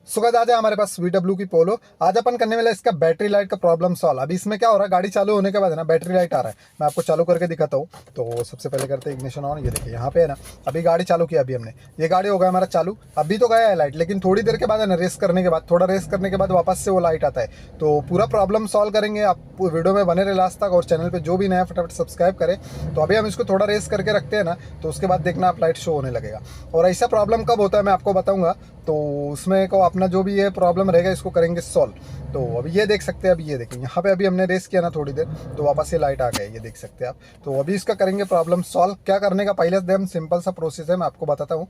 So guys आज है हमारे पास VW की पोलो। आज अपन करने वाला है इसका बैटरी लाइट का प्रॉब्लम सॉल्व। अभी इसमें क्या हो रहा है, गाड़ी चालू होने के बाद है ना बैटरी लाइट आ रहा है। मैं आपको चालू करके दिखाता हूँ। तो सबसे पहले करते हैं इग्निशन ऑन। ये देखिए यहाँ पे है ना, अभी गाड़ी चालू किया अभी हमने, ये गाड़ी हो गया हमारा चालू। अभी तो गया है लाइट, लेकिन थोड़ी देर के बाद है ना, रेस करने के बाद, थोड़ा रेस करने के बाद वापस से वो लाइट आता है। तो पूरा प्रॉब्लम सॉल्व करेंगे। आप वीडियो में बने रहे लास्ट तक, और चैनल पर जो भी नया फटाफट सब्सक्राइब करें। तो अभी हम इसको थोड़ा रेस करके रखते हैं ना, तो उसके बाद देखना आप लाइट शो होने लगेगा। और ऐसा प्रॉब्लम कब होता है मैं आपको बताऊंगा। तो उसमें को अपना जो भी ये प्रॉब्लम रहेगा इसको करेंगे सॉल्व। तो अभी ये देख सकते हैं, अभी ये देखिए यहाँ पे अभी हमने रेस किया ना थोड़ी देर, तो वापस से लाइट आ गई, ये देख सकते हैं आप। तो अभी इसका करेंगे प्रॉब्लम सॉल्व। क्या करने का पहले एकदम सिंपल सा प्रोसेस है, मैं आपको बताता हूँ।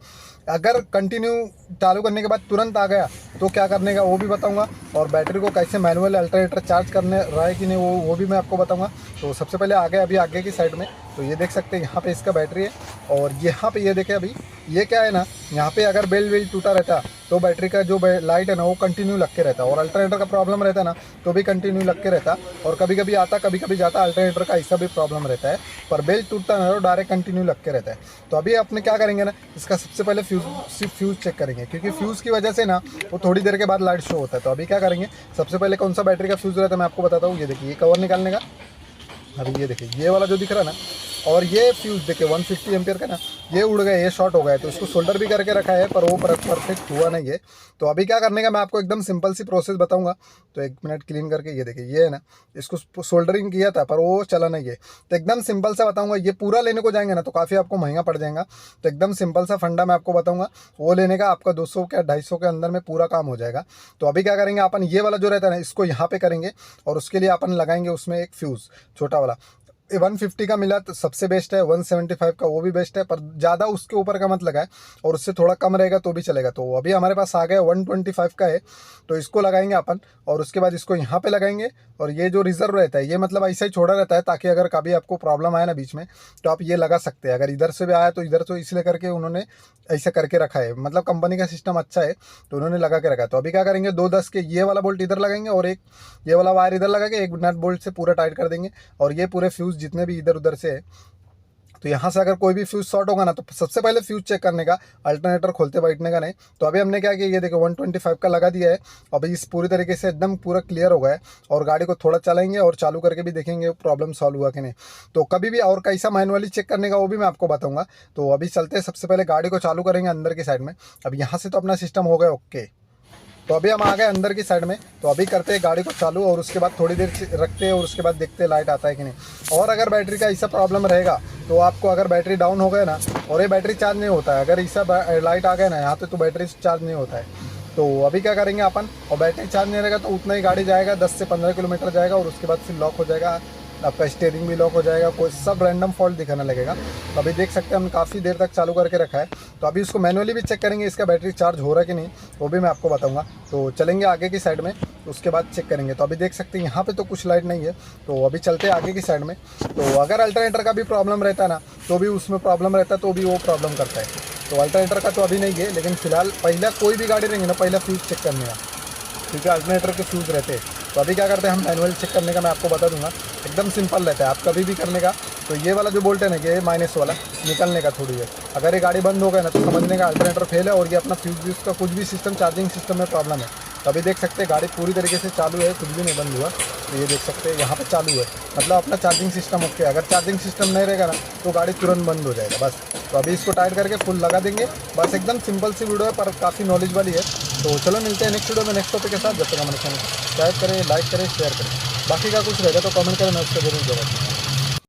अगर कंटिन्यू चालू करने के बाद तुरंत आ गया तो क्या करने का वो भी बताऊँगा, और बैटरी को कैसे मैनुअल अल्टरनेटर चार्ज करने रहा है कि नहीं वो भी मैं आपको बताऊँगा। तो सबसे पहले आगे, अभी आगे की साइड में तो ये देख सकते हैं यहाँ पे इसका बैटरी है। और यहाँ पे ये देखें, अभी ये क्या है ना, यहाँ पे अगर बेल वेल टूटा रहता तो बैटरी का जो लाइट है ना वो कंटिन्यू लग के रहता, और अल्टरनेटर का प्रॉब्लम रहता ना तो भी कंटिन्यू लग के रहता। और कभी कभी आता कभी कभी जाता, अल्टरनेटर का ऐसा भी प्रॉब्लम रहता है। पर बेल टूटता ना तो डायरेक्ट कंटिन्यू लग के रहता है। तो अभी अपने क्या करेंगे ना, इसका सबसे पहले फ्यूज़ चेक करेंगे, क्योंकि फ्यूज़ की वजह से ना वो थोड़ी देर के बाद लाइट शो होता है। तो अभी क्या करेंगे, सबसे पहले कौन सा बैटरी का फ्यूज़ रहता है मैं आपको बताता हूँ। ये देखिए, ये कवर निकालने का। अभी ये देखिए ये वाला जो दिख रहा है ना, और ये फ्यूज़ देखिए 150 एम्पियर का ना, ये उड़ गया, ये शॉर्ट हो गया है। तो इसको सोल्डर भी करके रखा है, पर वो परफेक्ट हुआ नहीं है। तो अभी क्या करने का मैं आपको एकदम सिंपल सी प्रोसेस बताऊंगा। तो एक मिनट क्लीन करके, ये देखिए ये है ना, इसको सोल्डरिंग किया था पर वो चला नहीं है। तो एकदम सिंपल सा बताऊंगा। ये पूरा लेने को जाएंगे ना तो काफ़ी आपको महंगा पड़ जाएगा। तो एकदम सिंपल सा फंडा मैं आपको बताऊंगा, वो लेने का आपका 200 क्या 250 के अंदर में पूरा काम हो जाएगा। तो अभी क्या करेंगे अपन, ये वाला जो रहता है ना इसको यहाँ पे करेंगे, और उसके लिए अपन लगाएंगे उसमें एक फ्यूज़ छोटा वाला। 150 का मिला तो सबसे बेस्ट है, 175 का वो भी बेस्ट है, पर ज़्यादा उसके ऊपर का मत लगाए, और उससे थोड़ा कम रहेगा तो भी चलेगा। तो अभी हमारे पास आ गया 125 का है, तो इसको लगाएंगे अपन। और उसके बाद इसको यहाँ पे लगाएंगे, और ये जो रिजर्व रहता है ये मतलब ऐसा ही छोड़ा रहता है, ताकि अगर कभी आपको प्रॉब्लम आए ना बीच में तो आप ये लगा सकते हैं। अगर इधर से भी आया तो इधर तो इसलिए करके उन्होंने ऐसा करके रखा है, मतलब कंपनी का सिस्टम अच्छा है तो उन्होंने लगा के रखा है। तो अभी क्या करेंगे, 210 के ये वाला बोल्ट इधर लगाएंगे, और एक ये वाला वायर इधर लगा के एक नट बोल्ट से पूरा टाइट कर देंगे। और ये पूरे फ्यूज़ जितने भी इधर उधर से है, तो यहाँ से अगर कोई भी फ्यूज़ शॉर्ट होगा ना तो सबसे पहले फ्यूज़ चेक करने का, अल्टरनेटर खोलते बैठने का नहीं। तो अभी हमने क्या किया, ये देखो 125 का लगा दिया है। अभी इस पूरी तरीके से एकदम पूरा क्लियर हो गया है, और गाड़ी को थोड़ा चलाएंगे और चालू करके भी देखेंगे प्रॉब्लम सॉल्व हुआ कि नहीं। तो कभी भी और कैसा मैनुअली चेक करने का वो भी मैं आपको बताऊँगा। तो अभी चलते हैं, सबसे पहले गाड़ी को चालू करेंगे अंदर की साइड में। अब यहाँ से तो अपना सिस्टम हो गया ओके। तो अभी हम आ गए अंदर की साइड में। तो अभी करते हैं गाड़ी को चालू, और उसके बाद थोड़ी देर रखते हैं, और उसके बाद देखते हैं लाइट आता है कि नहीं। और अगर बैटरी का ऐसा प्रॉब्लम रहेगा तो आपको, अगर बैटरी डाउन हो गया ना और ये बैटरी चार्ज नहीं होता है, अगर ऐसा लाइट आ गया ना यहाँ पे तो बैटरी चार्ज नहीं होता है। तो अभी क्या करेंगे अपन, और बैटरी चार्ज नहीं रहेगा तो उतना ही गाड़ी जाएगा, 10 से 15 किलोमीटर जाएगा, और उसके बाद फिर लॉक हो जाएगा, आपका स्टीयरिंग भी लॉक हो जाएगा, कोई सब रैंडम फॉल्ट दिखाने लगेगा। तो अभी देख सकते हैं हमने काफ़ी देर तक चालू करके रखा है। तो अभी उसको मैनुअली भी चेक करेंगे इसका बैटरी चार्ज हो रहा है कि नहीं, वो भी मैं आपको बताऊंगा। तो चलेंगे आगे की साइड में, उसके बाद चेक करेंगे। तो अभी देख सकते हैं यहाँ पे तो कुछ लाइट नहीं है। तो अभी चलते हैं आगे की साइड में। तो अगर अल्टरनेटर का भी प्रॉब्लम रहता है ना तो भी उसमें प्रॉब्लम रहता है, तो भी वो प्रॉब्लम करता है। तो अल्टरनेटर का तो अभी नहीं है, लेकिन फिलहाल पहला कोई भी गाड़ी रहेंगे ना, पहला फ्यूज़ चेक करने का, क्योंकि अल्टरनेटर के फ्यूज़ रहते हैं। तो अभी क्या करते हैं हम, मैनुअल चेक करने का मैं आपको बता दूंगा। एकदम सिंपल रहता है, आप कभी भी करने का। तो ये वाला जो बोल्ट है ना, ये माइनस वाला निकलने का थोड़ी है। अगर ये गाड़ी बंद हो गया ना तो समझने का अल्टरनेटर फेल है, और ये अपना फ्यूज़ का कुछ भी सिस्टम, चार्जिंग सिस्टम में प्रॉब्लम है। तो अभी देख सकते हैं गाड़ी पूरी तरीके से चालू है, कुछ भी नहीं बंद हुआ। तो ये देख सकते हैं यहाँ पे चालू है, मतलब अपना चार्जिंग सिस्टम ओके। अगर चार्जिंग सिस्टम नहीं रहेगा ना तो गाड़ी तुरंत बंद हो जाएगा बस। तो अभी इसको टाइट करके फुल लगा देंगे बस। एकदम सिंपल सी वीडियो है, पर काफ़ी नॉलेज वाली है। तो चलो मिलते हैं नेक्स्ट वीडियो में नेक्स्ट टॉपिक के साथ। जब तक हमारे चैनल सब्सक्राइब करें, लाइक करें, शेयर करें। बाकी का कुछ रहेगा तो कमेंट करें, मैं उसका जरूर जवाब दूँगा।